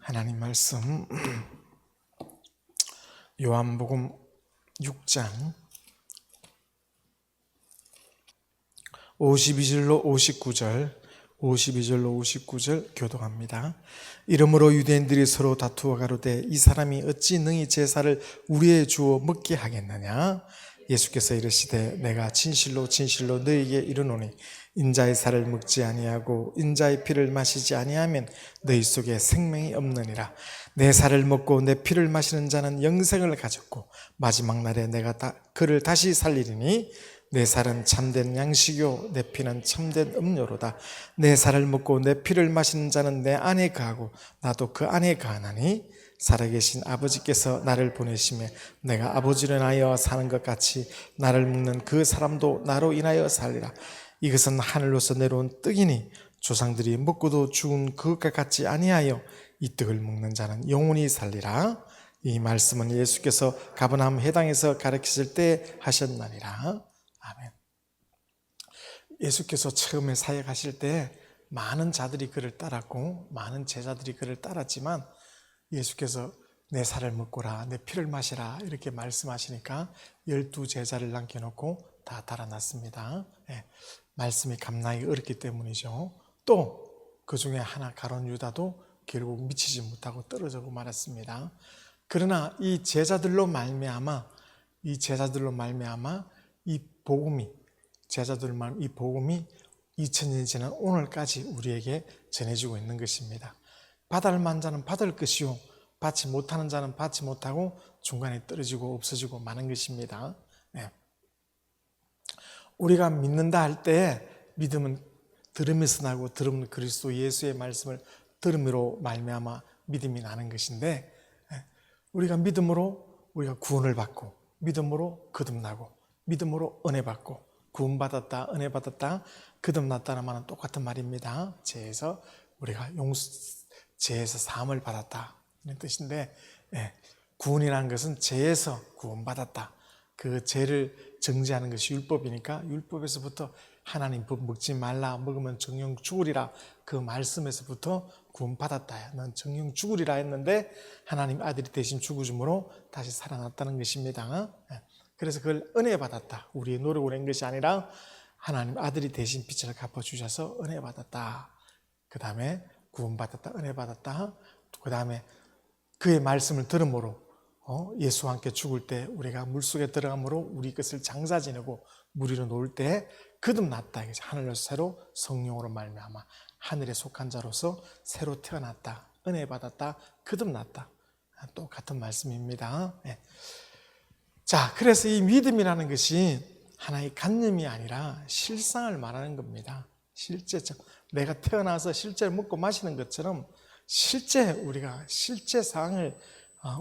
하나님 말씀 요한복음 6장 52절로 59절 교독합니다. 이러므로 유대인들이 서로 다투어 가로되 이 사람이 어찌 능히 제사를 우리에 주어 먹게 하겠느냐. 예수께서 이르시되 내가 진실로 너희에게 이르노니 인자의 살을 먹지 아니하고 인자의 피를 마시지 아니하면 너희 속에 생명이 없느니라. 내 살을 먹고 내 피를 마시는 자는 영생을 가졌고 마지막 날에 내가 그를 다시 살리리니 내 살은 참된 양식이요 내 피는 참된 음료로다. 내 살을 먹고 내 피를 마시는 자는 내 안에 거하고 나도 그 안에 거하나니 살아계신 아버지께서 나를 보내시매 내가 아버지로 인하여 사는 것 같이 나를 먹는 그 사람도 나로 인하여 살리라. 이것은 하늘로서 내려온 떡이니 조상들이 먹고도 죽은 그것과 같지 아니하여 이 떡을 먹는 자는 영원히 살리라. 이 말씀은 예수께서 가버나움 회당에서 가르치실 때 하셨나니라. 아멘. 예수께서 처음에 사역하실 때 많은 자들이 그를 따랐고 많은 제자들이 그를 따랐지만 예수께서 내 살을 먹고라 내 피를 마시라 이렇게 말씀하시니까 12제자를 남겨놓고 다 달아났습니다. 말씀이 감당하기 어렵기 때문이죠. 또 그 중에 하나 가룟 유다도 결국 미치지 못하고 떨어져 말았습니다. 그러나 이 제자들로 말미암아 이 복음이 2000년이 지난 오늘까지 우리에게 전해지고 있는 것입니다. 받을 만자는 받을 것이요 받지 못하는 자는 받지 못하고 중간에 떨어지고 없어지고 마는 것입니다. 우리가 믿는다 할 때 믿음은 들음에서 나고 들음은 그리스도 예수의 말씀을 들음으로 말미암아 믿음이 나는 것인데 우리가 믿음으로 우리가 구원을 받고 믿음으로 거듭나고 믿음으로 은혜 받고 구원받았다 은혜 받았다 거듭났다는 말은 똑같은 말입니다. 죄에서 우리가 죄에서 사함을 받았다 이런 뜻인데 구원이라는 것은 죄에서 구원받았다. 그 죄를 정죄하는 것이 율법이니까 율법에서부터 하나님 법 먹지 말라 먹으면 정령 죽으리라 그 말씀에서부터 구원받았다. 넌 정령 죽으리라 했는데 하나님 아들이 대신 죽으심으로 다시 살아났다는 것입니다. 그래서 그걸 은혜 받았다. 우리의 노력으로 한 것이 아니라 하나님 아들이 대신 빚을 갚아주셔서 은혜 받았다. 그 다음에 구원받았다 은혜 받았다. 그 다음에 그의 말씀을 들음으로 예수와 함께 죽을 때 우리가 물속에 들어가므로 우리 것을 장사 지내고 물 위로 놓을 때 거듭났다. 하늘로서 새로 성령으로 말미암아 하늘에 속한 자로서 새로 태어났다. 은혜 받았다. 거듭났다. 똑같은 말씀입니다. 자, 그래서 이 믿음이라는 것이 하나의 관념이 아니라 실상을 말하는 겁니다. 실제적 내가 태어나서 실제로 먹고 마시는 것처럼 실제 우리가 실제 상황을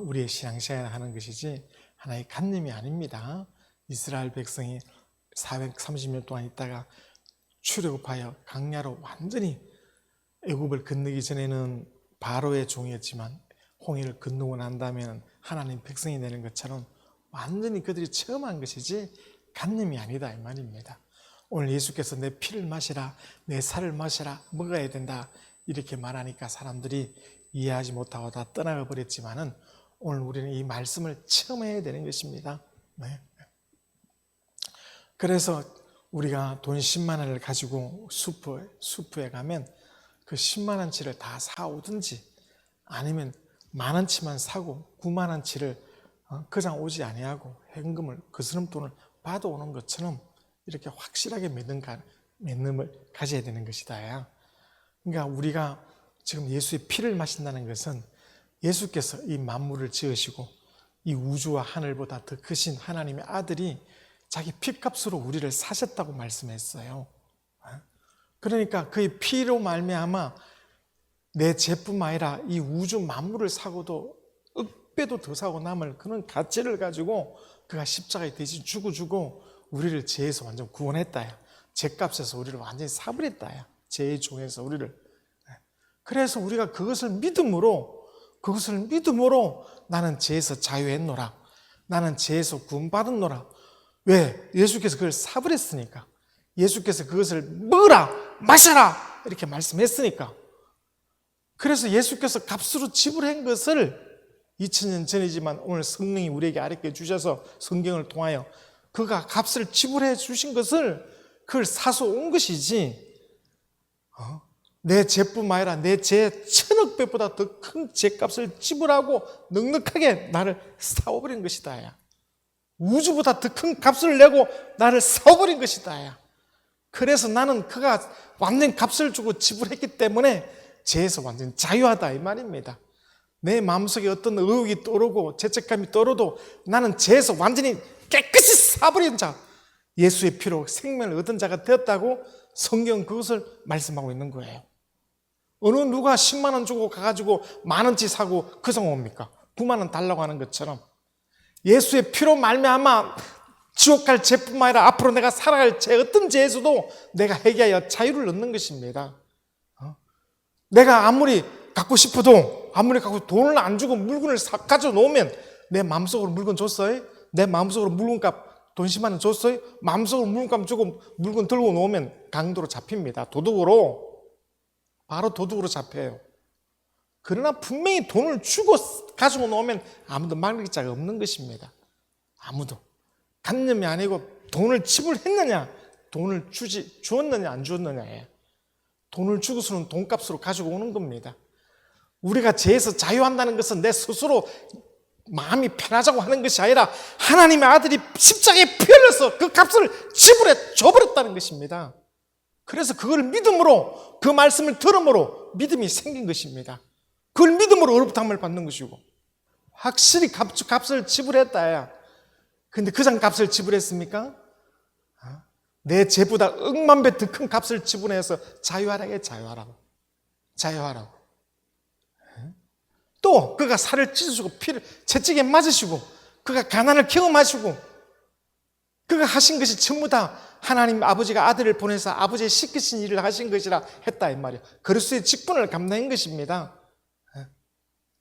우리의 신앙생활을 하는 것이지 하나의 관념이 아닙니다. 이스라엘 백성이 430년 동안 있다가 출애굽하여 강야로 완전히 애굽을 건너기 전에는 바로의 종이었지만 홍해를 건너고 난 다음에는 하나님 백성이 되는 것처럼 완전히 그들이 체험한 것이지 관념이 아니다 이 말입니다. 오늘 예수께서 내 피를 마시라 내 살을 마시라 먹어야 된다 이렇게 말하니까 사람들이 이해하지 못하고 다 떠나가 버렸지만은 오늘 우리는 이 말씀을 체험해야 되는 것입니다. 그래서 우리가 돈 10만 원을 가지고 슈퍼에 가면 그 10만 원치를 다 사오든지 아니면 만 원치만 사고 9만 원치를 그냥 오지 아니하고 현금을 그 사람 돈을 받아오는 것처럼 이렇게 확실하게 믿음을 가져야 되는 것이다. 그러니까 우리가 지금 예수의 피를 마신다는 것은 예수께서 이 만물을 지으시고 이 우주와 하늘보다 더 크신 하나님의 아들이 자기 피값으로 우리를 사셨다고 말씀했어요. 그러니까 그의 피로 말미암아 내 죄뿐만 아니라 이 우주 만물을 사고도 억배도 더 사고 남을 그런 가치를 가지고 그가 십자가에 대신 주고 우리를 죄에서 완전 구원했다. 죄값에서 우리를 완전히 사버렸다. 죄의 종에서 우리를. 그래서 우리가 그것을 믿음으로 나는 죄에서 자유했노라. 나는 죄에서 구원받았노라. 왜? 예수께서 그걸 사버렸으니까. 예수께서 그것을 먹으라 마셔라 이렇게 말씀했으니까. 그래서 예수께서 값으로 지불한 것을 2000년 전이지만 오늘 성령이 우리에게 가르쳐 주셔서 성경을 통하여 그가 값을 지불해 주신 것을 그걸 사서 온 것이지, 내 죄뿐만 아니라 내 죄 1000억 배보다 더 큰 죄값을 지불하고 넉넉하게 나를 사오버린 것이다. 야. 우주보다 더 큰 값을 내고 나를 사오버린 것이다. 야. 그래서 나는 그가 완전 값을 주고 지불했기 때문에 죄에서 완전 자유하다 이 말입니다. 내 마음속에 어떤 의혹이 떠오르고 죄책감이 떠오르도 나는 죄에서 완전히 깨끗이 사버린 자, 예수의 피로 생명을 얻은 자가 되었다고 성경은 그것을 말씀하고 있는 거예요. 어느 누가 10만 원 주고 가가지고 만 원치 사고 그 성 옵니까? 9만 원 달라고 하는 것처럼 예수의 피로 말미암아 지옥 갈 죄뿐만 아니라 앞으로 내가 살아갈 죄, 어떤 죄에서도 내가 회개하여 자유를 얻는 것입니다. 내가 아무리 갖고 싶어도, 아무리 갖고 돈을 안 주고 물건을 가져 놓으면 내 마음속으로 물건 줬어요? 내 마음속으로 물건값 돈 10만 원 줬어요? 마음속으로 물건값 주고 물건 들고 놓으면 강도로 잡힙니다. 도둑으로. 바로 도둑으로 잡혀요. 그러나 분명히 돈을 주고 가지고 놓으면 아무도 막을 자가 없는 것입니다. 아무도. 간념이 아니고 돈을 지불했느냐, 돈을 주었느냐 안 주었느냐예요. 돈을 주고서는 돈값으로 가지고 오는 겁니다. 우리가 죄에서 자유한다는 것은 내 스스로 마음이 편하자고 하는 것이 아니라 하나님의 아들이 십자가에 피 흘려서 그 값을 지불해 줘버렸다는 것입니다. 그래서 그걸 믿음으로, 그 말씀을 들음으로 믿음이 생긴 것입니다. 그걸 믿음으로 의롭다함을 받는 것이고, 확실히 값을 지불했다야. 근데 그 장 값을 지불했습니까? 내 죄보다 억만 배 더 큰 값을 지불해서 자유하라고. 자유하라고. 또 그가 살을 찢으시고 피를 채찍에 맞으시고 그가 가난을 경험하시고 그가 하신 것이 전부 다 하나님 아버지가 아들을 보내서 아버지의 시키신 일을 하신 것이라 했다 이 말이에요. 그리스도의 직분을 감당한 것입니다.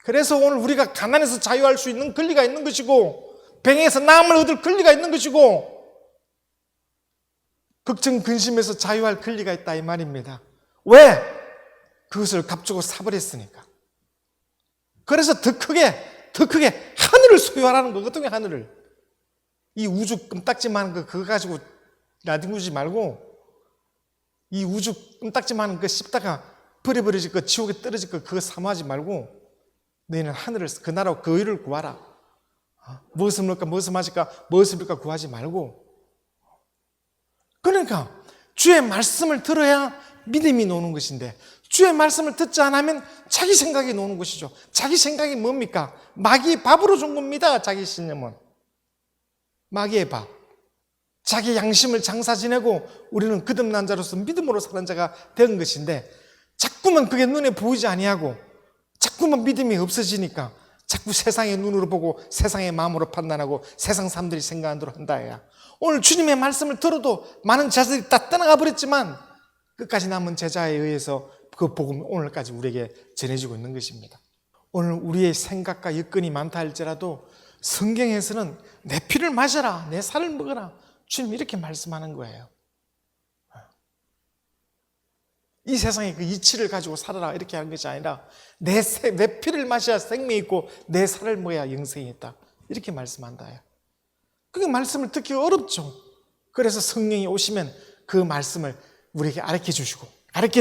그래서 오늘 우리가 가난에서 자유할 수 있는 권리가 있는 것이고, 병에서 나음을 얻을 권리가 있는 것이고, 걱정 근심에서 자유할 권리가 있다 이 말입니다. 왜? 그것을 값주고 사버렸으니까. 그래서 더 크게 하늘을 소유하라는 거거든요. 하늘을. 이 우주 끔딱지만한 거 그거 가지고 나뒹구지 말고, 이 우주 끔딱지만한 거 씹다가 버려버려질 거, 지옥에 떨어질 거 그거 사모하지 말고 너희는 하늘을, 그 나라와 그 의를 구하라. 무엇을 먹을까, 무엇을 마실까, 무엇을 입을까 구하지 말고. 그러니까 주의 말씀을 들어야 믿음이 노는 것인데, 주의 말씀을 듣지 않으면 자기 생각이 노는 것이죠. 자기 생각이 뭡니까? 마귀의 밥으로 준 겁니다. 자기 신념은 마귀의 밥. 자기 양심을 장사 지내고 우리는 거듭난 자로서 믿음으로 사는 자가 된 것인데, 자꾸만 그게 눈에 보이지 아니하고 자꾸만 믿음이 없어지니까 자꾸 세상의 눈으로 보고 세상의 마음으로 판단하고 세상 사람들이 생각하는 대로 한다 해야. 오늘 주님의 말씀을 들어도 많은 제자들이 다 떠나가 버렸지만 끝까지 남은 제자에 의해서 그 복음이 오늘까지 우리에게 전해지고 있는 것입니다. 오늘 우리의 생각과 여건이 많다 할지라도 성경에서는 내 피를 마셔라, 내 살을 먹어라, 주님 이렇게 말씀하는 거예요. 이 세상에 그 이치를 가지고 살아라 이렇게 하는 것이 아니라 내 피를 마셔야 생명이 있고 내 살을 먹어야 영생이 있다 이렇게 말씀한다. 그게 말씀을 듣기 어렵죠. 그래서 성령이 오시면 그 말씀을 우리에게 가르쳐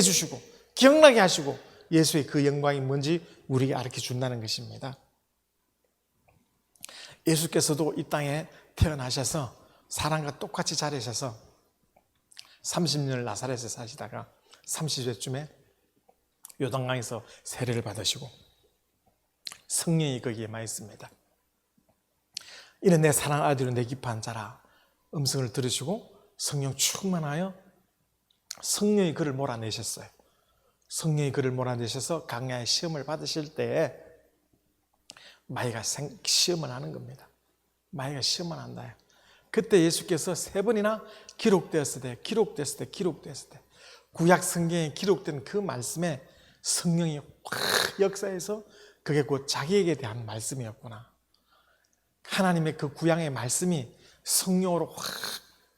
주시고 기억나게 하시고 예수의 그 영광이 뭔지 우리에게 가르쳐 준다는 것입니다. 예수께서도 이 땅에 태어나셔서 사람과 똑같이 자라셔서 30년을 나사렛에 사시다가 30세쯤에 요단강에서 세례를 받으시고 성령이 거기에 마 있습니다. 이는 내 사랑하는 아들은 내 기뻐한 자라 음성을 들으시고 성령 충만하여 성령이 그를 몰아내셨어요. 성령이 그를 몰아내셔서 강야의 시험을 받으실 때에 마귀가 시험을 하는 겁니다. 마귀가 시험을 한다. 그때 예수께서 3번이나 기록되었을 때 구약 성경에 기록된 그 말씀에 성령이 확 역사해서 그게 곧 자기에게 대한 말씀이었구나. 하나님의 그 구약의 말씀이 성령으로 확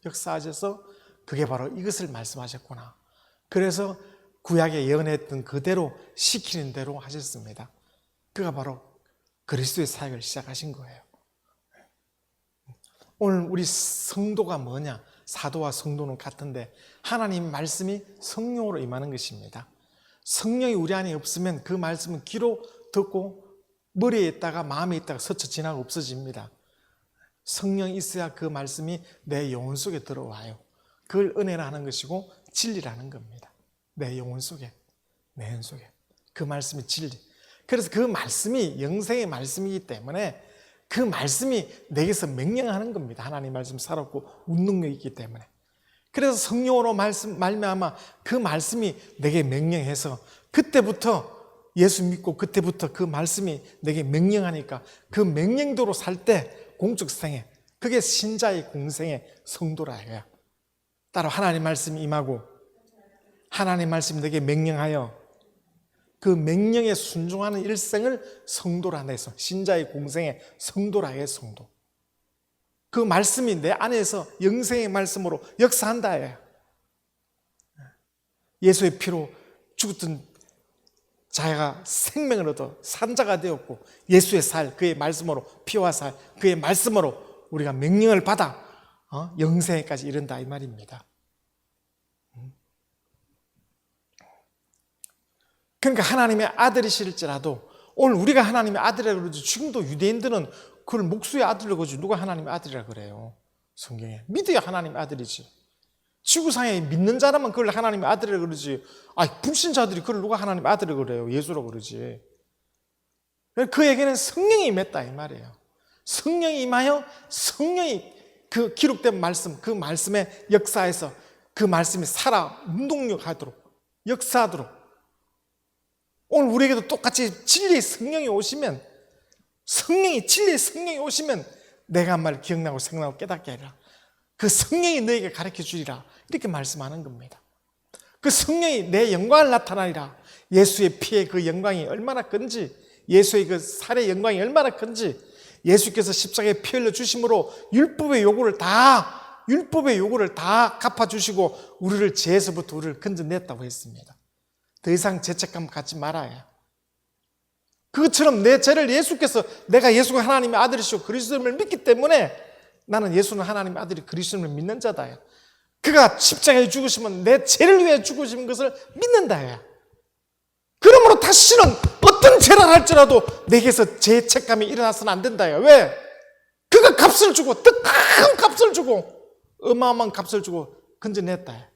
역사하셔서 그게 바로 이것을 말씀하셨구나. 그래서 구약에 예언했던 그대로 시키는 대로 하셨습니다. 그가 바로 그리스도의 사역을 시작하신 거예요. 오늘 우리 성도가 뭐냐? 사도와 성도는 같은데 하나님 말씀이 성령으로 임하는 것입니다. 성령이 우리 안에 없으면 그 말씀은 귀로 듣고 머리에 있다가 마음에 있다가 스쳐 지나고 없어집니다. 성령이 있어야 그 말씀이 내 영혼 속에 들어와요. 그걸 은혜라는 것이고 진리라는 겁니다. 내 영혼 속에, 내 현 속에. 그 말씀이 진리. 그래서 그 말씀이 영생의 말씀이기 때문에 그 말씀이 내게서 명령하는 겁니다. 하나님 말씀 살았고 운능력이 있기 때문에. 그래서 성령으로 말미암아 그 말씀이 내게 명령해서 그때부터 예수 믿고 그때부터 그 말씀이 내게 명령하니까 그 명령대로 살 때 공적 생애, 그게 신자의 공생의 성도라 이거야. 따로 하나님 말씀이 임하고 하나님 말씀이 내게 명령하여 그 명령에 순종하는 일생을 성도라 해서 신자의 공생의 성도라 해 성도. 그 말씀이 내 안에서 영생의 말씀으로 역사한다 해요. 예수의 피로 죽었던 자가 생명을 얻어 산자가 되었고 예수의 살, 그의 말씀으로 피와 살, 그의 말씀으로 우리가 명령을 받아 영생에까지 이른다 이 말입니다. 그러니까 하나님의 아들이실지라도 오늘 우리가 하나님의 아들이라고 그러지 지금도 유대인들은 그걸 목수의 아들이라고 그러지 누가 하나님의 아들이라고 그래요. 성경에 믿어야 하나님의 아들이지. 지구상에 믿는 자라면 그걸 하나님의 아들이라고 그러지 불신자들이 그걸 누가 하나님의 아들이라고 그래요. 예수라고 그러지. 그에게는 성령이 임했다 이 말이에요. 성령이 임하여 성령이 그 기록된 말씀, 그 말씀의 역사에서 그 말씀이 살아 운동력하도록 역사하도록 오늘 우리에게도 똑같이 진리의 성령이 오시면 진리의 성령이 오시면 내가 한 말 기억나고 생각나고 깨닫게 하리라. 그 성령이 너에게 가르쳐 주리라. 이렇게 말씀하는 겁니다. 그 성령이 내 영광을 나타나리라. 예수의 피의 그 영광이 얼마나 큰지, 예수의 그 살의 영광이 얼마나 큰지, 예수께서 십자가에 피 흘려 주심으로 율법의 요구를 다 갚아주시고 우리를 죄에서부터 우리를 건져냈다고 했습니다. 더 이상 죄책감 갖지 말아야. 그것처럼 내 죄를 예수께서 내가 예수가 하나님의 아들이시고 그리스도를 믿기 때문에 나는 예수는 하나님의 아들이 그리스도를 믿는 자다. 그가 십자가에 죽으시면 내 죄를 위해 죽으신 것을 믿는다. 그러므로 다시는 어떤 죄를 할지라도 내게서 죄책감이 일어나서는 안 된다. 왜? 그가 값을 주고 더 큰 값을 주고 어마어마한 값을 주고 건져냈다.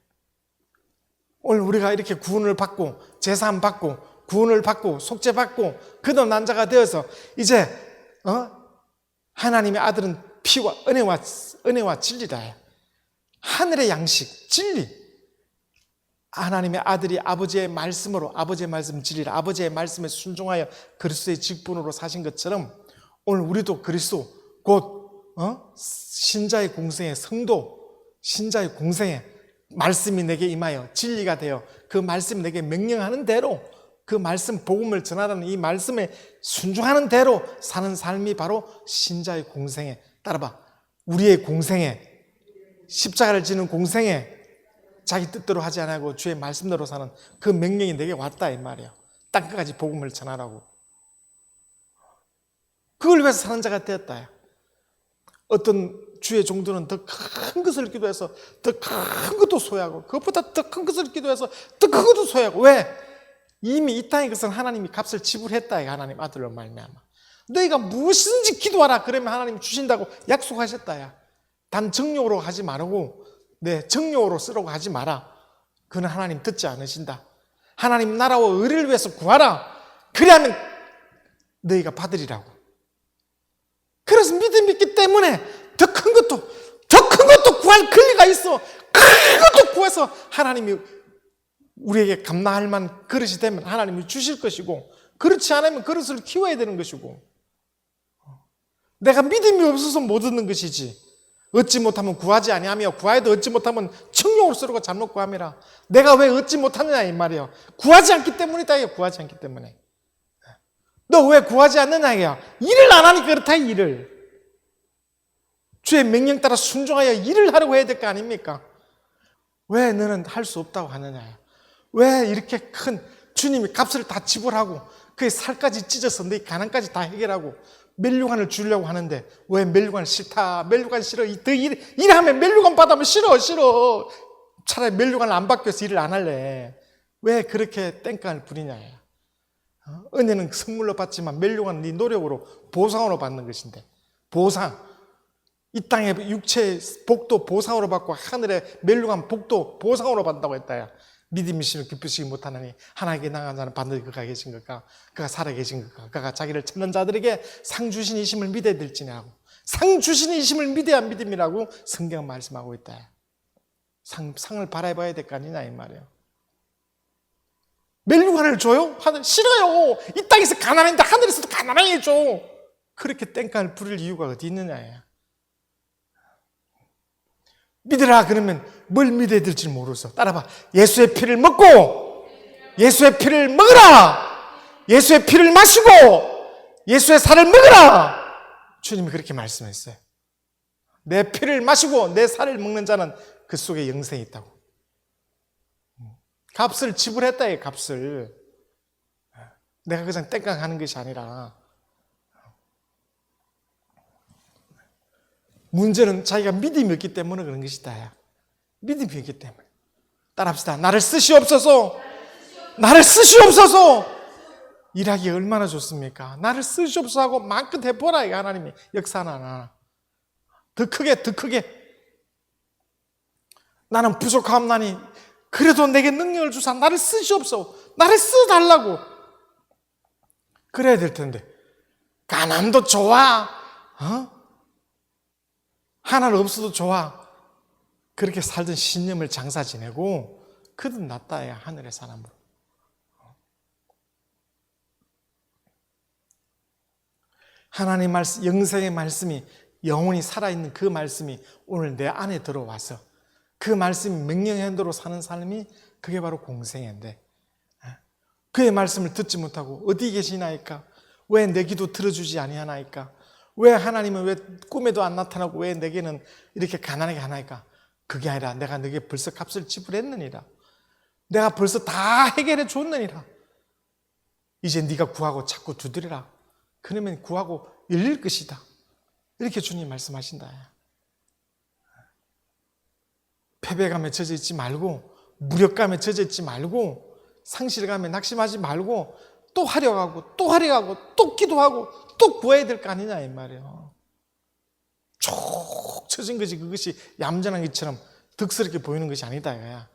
오늘 우리가 이렇게 구원을 받고 제사함 받고 구원을 받고 속죄받고 거듭 난 자가 되어서 이제 하나님의 아들은 피와 은혜와 진리다. 하늘의 양식 진리. 하나님의 아들이 아버지의 말씀으로 아버지의 말씀 진리라 아버지의 말씀에 순종하여 그리스도의 직분으로 사신 것처럼 오늘 우리도 그리스도 곧 신자의 공생의 성도 신자의 공생의 말씀이 내게 임하여 진리가 되어 그 말씀이 내게 명령하는 대로 그 말씀 복음을 전하라는 이 말씀에 순종하는 대로 사는 삶이 바로 신자의 공생에 따라봐. 우리의 공생에 십자가를 지는 공생에 자기 뜻대로 하지 않고 주의 말씀대로 사는 그 명령이 내게 왔다 이 말이에요. 땅끝까지 복음을 전하라고. 그걸 위해서 사는 자가 되었다. 어떤 주의 종들은 더 큰 것을 기도해서 더 큰 것도 소유하고 그것보다 더 큰 것을 기도해서 더 큰 것도 소유하고. 왜? 이미 이 땅의 것은 하나님이 값을 지불했다. 하나님 아들로 말미암아. 너희가 무엇이든지 기도하라 그러면 하나님이 주신다고 약속하셨다. 단 정욕으로 하지 말고 정욕으로 쓰라고 하지 마라. 그는 하나님 듣지 않으신다. 하나님 나라와 의를 위해서 구하라. 그래야면 너희가 받으리라고. 그래서 믿음이 있기 때문에 더 큰 것도 구할 권리가 있어. 큰 것도 구해서 하나님이 우리에게 감당할 만한 그릇이 되면 하나님이 주실 것이고 그렇지 않으면 그릇을 키워야 되는 것이고 내가 믿음이 없어서 못 얻는 것이지 얻지 못하면 구하지 아니하며 구하여도 얻지 못하면 청욕으로 쓰려고 잘못 구함이라. 내가 왜 얻지 못하느냐 이 말이에요. 구하지 않기 때문이다. 구하지 않기 때문에. 너 왜 구하지 않느냐 이거야. 일을 안 하니까 그렇다. 일을 주의 명령 따라 순종하여 일을 하려고 해야 될 거 아닙니까? 왜 너는 할 수 없다고 하느냐. 왜 이렇게 큰 주님이 값을 다 지불하고 그의 살까지 찢어서 네 가난까지 다 해결하고 멸류관을 주려고 하는데 왜 멸류관 싫다, 멸류관 싫어, 더 일하면 멸류관 받으면 싫어. 차라리 멸류관을 안 받겨서 일을 안 할래. 왜 그렇게 땡깡을 부리냐. 은혜는 선물로 받지만 멸류관은 네 노력으로 보상으로 받는 것인데, 보상, 이 땅의 육체의 복도 보상으로 받고 하늘의 멸류관 복도 보상으로 받는다고 했다야. 믿음이 있으면 기쁘시기 못하느니 하나님께 나간 자는 반드시 그가 계신 것과 그가 살아계신 것과 그가 자기를 찾는 자들에게 상 주신 이심을 믿어야 될지냐고. 상 주신 이심을 믿어야 믿음이라고 성경은 말씀하고 있다. 상을 바라봐야 될 거 아니냐 이 말이에요. 멸류관을 줘요? 하늘 싫어요. 이 땅에서 가난한데 하늘에서도 가난하게 줘. 그렇게 땡깡을 부릴 이유가 어디 있느냐야. 믿으라 그러면 뭘 믿어야 될지 모르겠어. 따라봐. 예수의 피를 먹고 예수의 피를 먹으라. 예수의 피를 마시고 예수의 살을 먹으라. 주님이 그렇게 말씀했어요. 내 피를 마시고 내 살을 먹는 자는 그 속에 영생이 있다고. 값을 지불했다, 이 값을. 내가 그냥 땡깡 하는 것이 아니라. 문제는 자기가 믿음이 없기 때문에 그런 것이다. 믿음이 없기 때문에. 따라합시다. 나를 쓰시옵소서. 나를 쓰시옵소서. 일하기 얼마나 좋습니까? 나를 쓰시옵소서 하고 마음껏 해보라, 이거 하나님이 역사나 하나. 더 크게. 나는 부족하옵나니 그래도 내게 능력을 주사 나를 쓰시옵소서. 나를 써달라고. 그래야 될 텐데. 가난도 좋아. 하나는 없어도 좋아. 그렇게 살던 신념을 장사 지내고 그도 낫다야, 하늘의 사람으로. 하나님의 말씀, 영생의 말씀이 영원히 살아있는 그 말씀이 오늘 내 안에 들어와서 그 말씀이 명령현도로 사는 삶이 그게 바로 공생애인데, 그의 말씀을 듣지 못하고 어디 계시나이까? 왜 내 기도 들어주지 아니하나이까? 왜 하나님은 왜 꿈에도 안 나타나고 왜 내게는 이렇게 가난하게 하나이까? 그게 아니라 내가 너에게 벌써 값을 지불했느니라. 내가 벌써 다 해결해 줬느니라. 이제 네가 구하고 자꾸 두드리라. 그러면 구하고 열릴 것이다. 이렇게 주님 말씀하신다. 패배감에 젖어 있지 말고, 무력감에 젖어 있지 말고, 상실감에 낙심하지 말고, 또 하려고 하고 또 기도하고 또 구해야 될 거 아니냐 이 말이에요. 쭉 처진 것이 그것이 얌전한 것처럼 득스럽게 보이는 것이 아니다 이거야.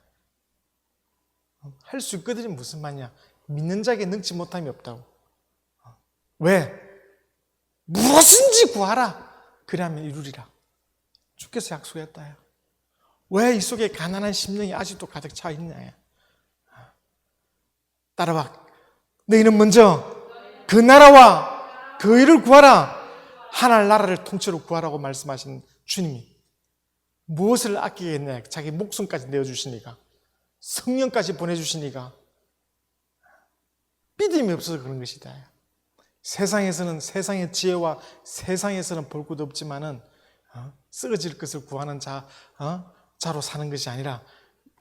할 수 있거든요. 무슨 말이냐. 믿는 자에게 능치 못함이 없다고. 왜? 무엇인지 구하라. 그리하면 이루리라. 주께서 약속했다요. 왜 이 속에 가난한 심령이 아직도 가득 차 있냐. 따라봐. 너희는 먼저 그 나라와 그 의를 구하라. 하나님 나라를 통째로 구하라고 말씀하신 주님이 무엇을 아끼겠냐. 자기 목숨까지 내어주시니까, 성령까지 보내주시니까. 믿음이 없어서 그런 것이다. 세상에서는 세상의 지혜와 세상에서는 볼 것도 없지만은 쓰러질 것을 구하는 자로 사는 것이 아니라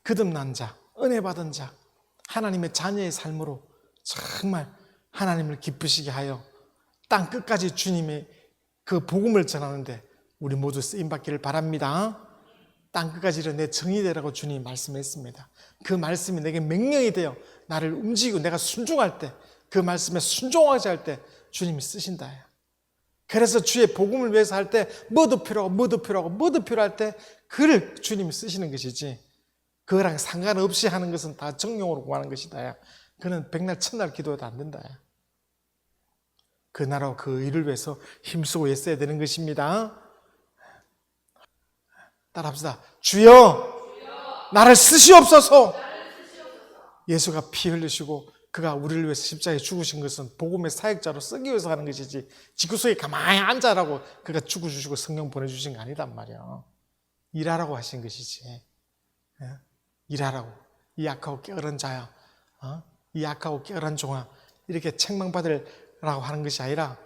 거듭난 자, 은혜 받은 자, 하나님의 자녀의 삶으로 정말 하나님을 기쁘시게 하여 땅 끝까지 주님의 그 복음을 전하는데 우리 모두 쓰임받기를 바랍니다. 땅 끝까지 내 정이 되라고 주님이 말씀했습니다. 그 말씀이 내게 명령이 되어 나를 움직이고 내가 순종할 때, 그 말씀에 순종하지 할 때 주님이 쓰신다. 그래서 주의 복음을 위해서 할 때 뭐도 필요할 때 그를 주님이 쓰시는 것이지, 그거랑 상관없이 하는 것은 다 정욕으로 구하는 것이다. 그는 백날 천날 기도해도 안 된다. 그 나라와 그 일을 위해서 힘쓰고 애써야 되는 것입니다. 따라합시다. 주여, 나를 쓰시옵소서. 예수가 피 흘리시고 그가 우리를 위해서 십자가에 죽으신 것은 복음의 사역자로 쓰기 위해서 하는 것이지, 지구속에 가만히 앉아라고 그가 죽어주시고 성령 보내주신 거 아니단 말이야. 일하라고 하신 것이지. 일하라고. 이 악하고 게으른 자야, 이 악하고 게으른 종아, 이렇게 책망받으라고 하는 것이 아니라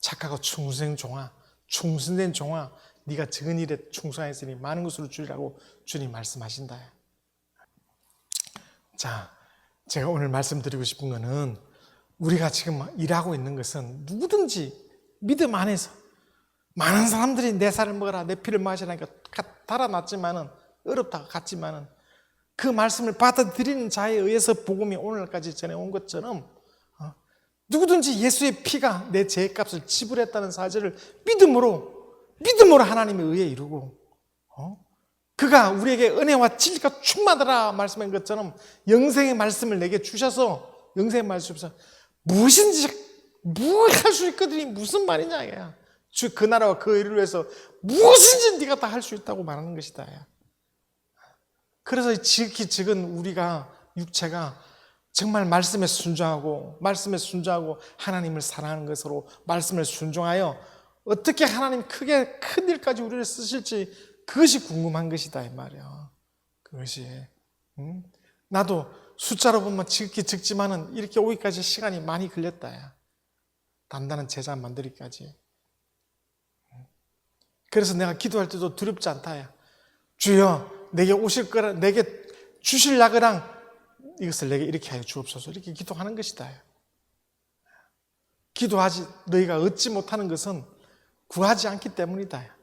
착하고 충성된 종아, 충성된 종아, 네가 적은 일에 충성하였으니 많은 것으로 주리라고 주님 말씀하신다. 자, 제가 오늘 말씀드리고 싶은 거는 우리가 지금 일하고 있는 것은 누구든지 믿음 안에서 많은 사람들이 내 살을 먹어라, 내 피를 마시라니까 달아났지만은, 어렵다고 갔지만은, 그 말씀을 받아들이는 자에 의해서 복음이 오늘까지 전해온 것처럼 누구든지 예수의 피가 내 죄값을 지불했다는 사실을 믿음으로 하나님에 의해 이루고, 그가 우리에게 은혜와 진리가 충만하라 말씀한 것처럼 영생의 말씀을 내게 주셔서, 영생의 말씀 주셔서 무엇인지 뭘 할 수 있거든요. 무슨 말이냐 이거야. 그 나라와 그 의를 위해서 무엇인지 네가 다 할 수 있다고 말하는 것이다. 그래서 지극히 적은 우리가, 육체가 정말 말씀에 순종하고 하나님을 사랑하는 것으로 말씀을 순종하여 어떻게 하나님 크게 큰 일까지 우리를 쓰실지 그것이 궁금한 것이다 이 말이야. 그것이. 나도 숫자로 보면 지극히 적지만은 이렇게 오기까지 시간이 많이 걸렸다. 야. 단단한 제자 만들기까지. 그래서 내가 기도할 때도 두렵지 않다. 야. 주여, 내게 오실 거라, 내게 주실 나그랑 이것을 내게 이렇게 하여 주옵소서. 이렇게 기도하는 것이다. 야. 기도하지, 너희가 얻지 못하는 것은 구하지 않기 때문이다. 야.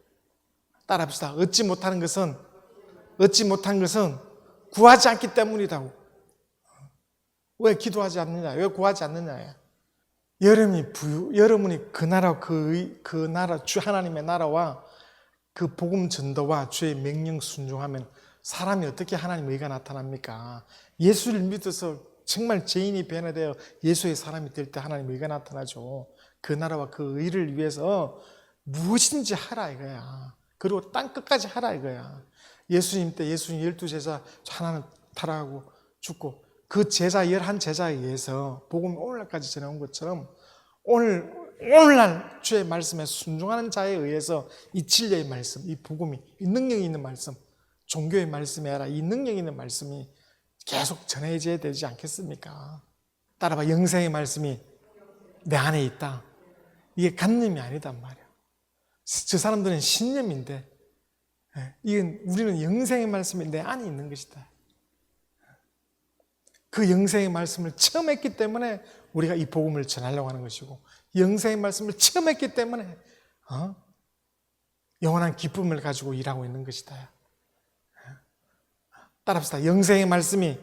따라합시다. 얻지 못한 것은 구하지 않기 때문이다고. 왜 기도하지 않느냐? 왜 구하지 않느냐? 여러분이 그 나라, 주 하나님의 나라와 그 복음 전도와 주의 명령 순종하면 사람이 어떻게 하나님의 의가 나타납니까? 예수를 믿어서 정말 죄인이 변화되어 예수의 사람이 될 때 하나님의 의가 나타나죠. 그 나라와 그 의를 위해서 무엇인지 하라 이거야. 그리고 땅 끝까지 하라 이거야. 예수님 때 예수님 12제자 하나는 타락하고 죽고 그 제자 11제자에 의해서 복음이 오늘날까지 전해온 것처럼 오늘날 주의 말씀에 순종하는 자에 의해서 이 진리의 말씀, 이 복음이, 이 능력이 있는 말씀, 종교의 말씀이 아니라 이 능력이 있는 말씀이 계속 전해져야 되지 않겠습니까? 따라봐, 영생의 말씀이 내 안에 있다. 이게 간념이 아니단 말이야. 저 사람들은 신념인데 이건 우리는 영생의 말씀이 내 안에 있는 것이다. 그 영생의 말씀을 처음 했기 때문에 우리가 이 복음을 전하려고 하는 것이고, 영생의 말씀을 처음 했기 때문에 영원한 기쁨을 가지고 일하고 있는 것이다. 따라합시다. 영생의 말씀이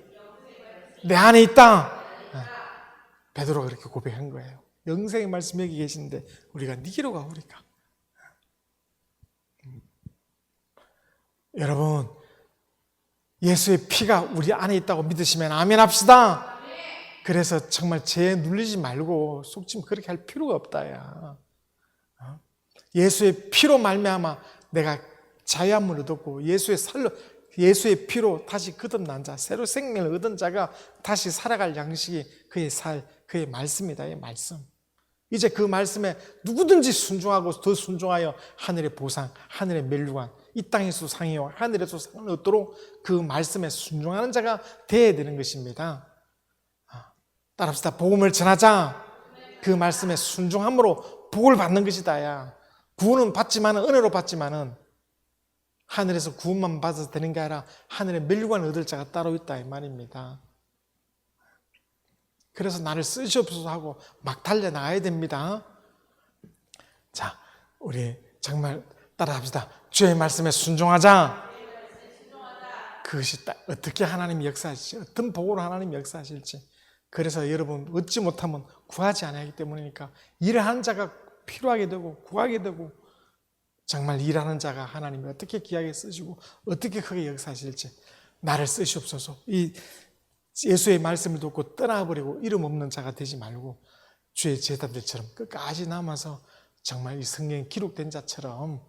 내 안에 있다. 베드로가 그렇게 고백한 거예요. 영생의 말씀이 여기 계신데 우리가 니기로 가오리까. 여러분, 예수의 피가 우리 안에 있다고 믿으시면 아멘 합시다. 그래서 정말 죄에 눌리지 말고 속지 그렇게 할 필요가 없다. 야. 예수의 피로 말미암아 내가 자유함을 얻었고 예수의 피로 다시 거듭난 자, 새로 생명을 얻은 자가 다시 살아갈 양식이 그의 말씀이다. 이 말씀. 이제 그 말씀에 누구든지 순종하고 더 순종하여 하늘의 보상, 하늘의 멸류관, 이 땅에서 상이요 하늘에서 상을 얻도록 그 말씀에 순종하는 자가 되어야 되는 것입니다. 따라합시다. 복음을 전하자. 그 말씀에 순종함으로 복을 받는 것이다. 야. 구원은 받지만은, 은혜로 받지만은 하늘에서 구원만 받아서 되는 게 아니라 하늘의 멸류관을 얻을 자가 따로 있다 이 말입니다. 그래서 나를 쓰시옵소서 하고 막 달려나가야 됩니다. 자, 우리 정말 따라합시다. 주의 말씀에 순종하자. 그것이 어떻게 하나님이 역사하실지, 어떤 복으로 하나님이 역사하실지. 그래서 여러분 얻지 못하면 구하지 않아야 하기 때문이니까 일하는 자가 필요하게 되고 구하게 되고, 정말 일하는 자가 하나님이 어떻게 귀하게 쓰시고 어떻게 크게 역사하실지 나를 쓰시옵소서. 이 예수의 말씀을 듣고 떠나버리고 이름 없는 자가 되지 말고 주의 제자들처럼 끝까지 남아서 정말 이 성경에 기록된 자처럼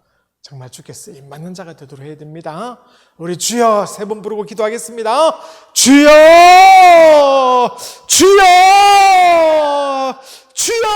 정말 주께 쓰임 받는 자가 되도록 해야 됩니다. 우리 주여 3번 부르고 기도하겠습니다. 주여, 주여, 주여.